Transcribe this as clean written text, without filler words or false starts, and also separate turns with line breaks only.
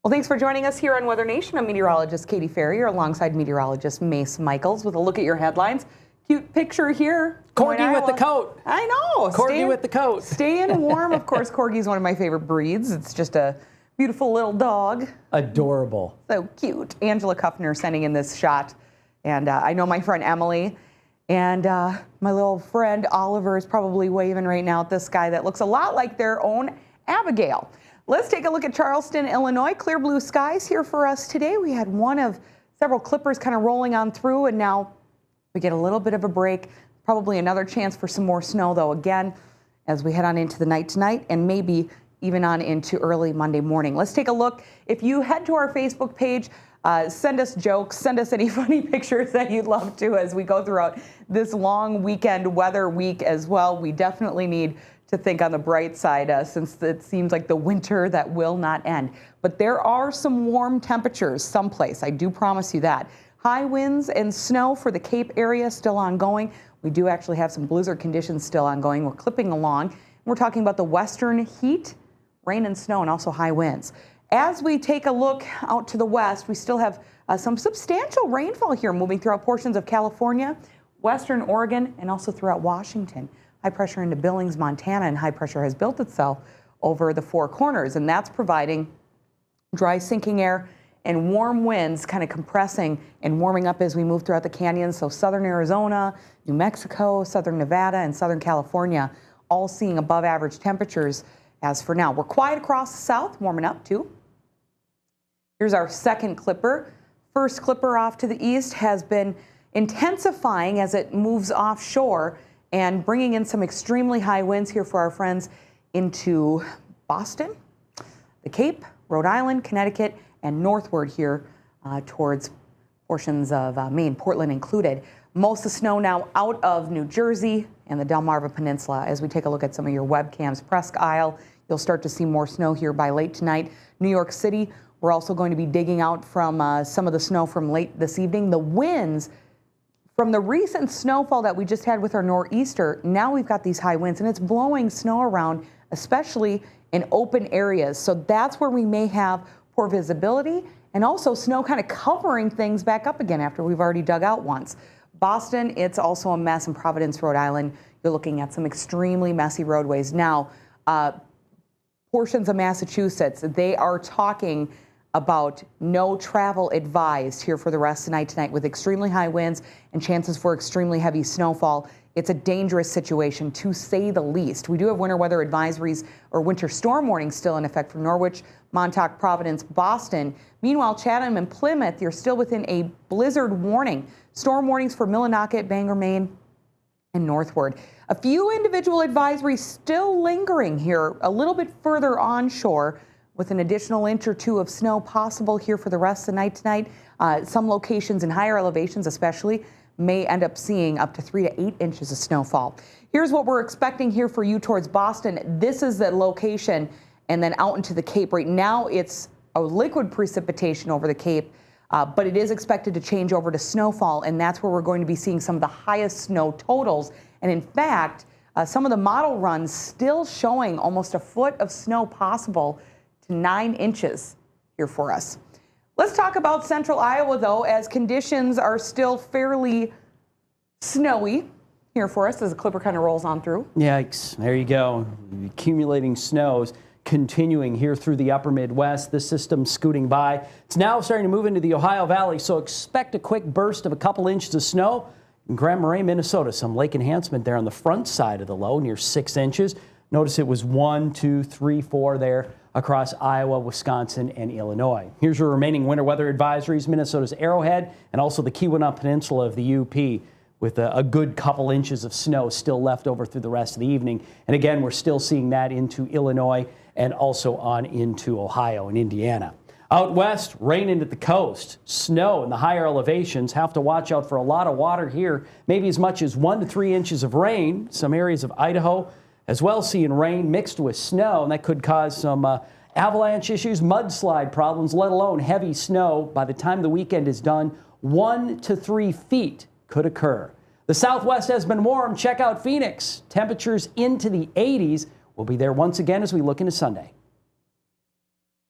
Well, thanks for joining us here on Weather Nation. I'm meteorologist Katie Ferrier alongside meteorologist Mace Michaels with a look at your headlines. Cute picture here.
Corgi with the coat.
I know.
Corgi with the coat.
Staying warm. Of course, Corgi is one of my favorite breeds. It's just a beautiful little dog.
Adorable.
So cute. Angela Kuffner sending in this shot. And I know my friend Emily and my little friend Oliver is probably waving right now at this guy that looks a lot like their own Abigail. Let's take a look at Charleston, Illinois. Clear blue skies here for us today. We had one of several clippers kind of rolling on through, and now we get a little bit of a break. Probably another chance for some more snow, though, again, as we head on into the night tonight and maybe even on into early Monday morning. Let's take a look. If you head to our Facebook page, send us jokes, send us any funny pictures that you'd love to as we go throughout this long weekend weather week as well. We definitely need to think on the bright side since it seems like the winter that will not end. But there are some warm temperatures someplace. I do promise you that. High winds and snow for the Cape area still ongoing. We do actually have some blizzard conditions still ongoing. We're clipping along. We're talking about the western heat, rain and snow, and also high winds. As we take a look out to the west, we still have some substantial rainfall here moving throughout portions of California, western Oregon, and also throughout Washington. High pressure into Billings, Montana, and high pressure has built itself over the Four Corners, and that's providing dry sinking air and warm winds kind of compressing and warming up as we move throughout the canyons. So southern Arizona, New Mexico, southern Nevada, and southern California all seeing above average temperatures as for now. We're quiet across the south, warming up too. Here's our second clipper. First clipper off to the east has been intensifying as it moves offshore and bringing in some extremely high winds here for our friends into Boston, the Cape, Rhode Island, Connecticut, and northward here towards portions of Maine, Portland included. Most of the snow now out of New Jersey and the Delmarva Peninsula. As we take a look at some of your webcams, Presque Isle, you'll start to see more snow here by late tonight. New York City, we're also going to be digging out from some of the snow from late this evening. The winds from the recent snowfall that we just had with our nor'easter, now we've got these high winds, and it's blowing snow around, especially in open areas. So that's where we may have poor visibility and also snow kind of covering things back up again after we've already dug out once. Boston, it's also a mess. In Providence, Rhode Island, you're looking at some extremely messy roadways. Now, portions of Massachusetts, they are talking about no travel advised here for the rest of the night tonight with extremely high winds and chances for extremely heavy snowfall. It's a dangerous situation, to say the least. We do have winter weather advisories or winter storm warnings still in effect for Norwich, Montauk, Providence, Boston. Meanwhile, Chatham and Plymouth, you're still within a blizzard warning. Storm warnings for Millinocket, Bangor, Maine, and northward. A few individual advisories still lingering here a little bit further onshore, with an additional inch or two of snow possible here for the rest of the night tonight. Some locations in higher elevations especially may end up seeing up to 3 to 8 inches of snowfall. Here's what we're expecting here for you towards Boston. This is the location, and then out into the Cape. Right now it's a liquid precipitation over the Cape, but it is expected to change over to snowfall, and that's where we're going to be seeing some of the highest snow totals. And in fact, some of the model runs still showing almost a foot of snow possible, 9 inches here for us. Let's talk about central Iowa, though, as conditions are still fairly snowy here for us as the clipper kind of rolls on through.
Yikes. There you go. Accumulating snows continuing here through the upper Midwest. This system scooting by. It's now starting to move into the Ohio Valley, so expect a quick burst of a couple inches of snow in Grand Marais, Minnesota. Some lake enhancement there on the front side of the low, near 6 inches. Notice it was 1, 2, 3, 4 there across Iowa, Wisconsin, and Illinois. Here's your remaining winter weather advisories: Minnesota's Arrowhead and also the Keweenaw Peninsula of the UP, with a good couple inches of snow still left over through the rest of the evening. And again, we're still seeing that into Illinois and also on into Ohio and Indiana. Out west, rain into the coast, snow in the higher elevations. Have to watch out for a lot of water here, maybe as much as 1 to 3 inches of rain. Some areas of Idaho as well seeing rain mixed with snow, and that could cause some avalanche issues, mudslide problems, let alone heavy snow. By the time the weekend is done, 1 to 3 feet could occur. The Southwest has been warm. Check out Phoenix. Temperatures into the 80s. We'll be there once again as we look into Sunday.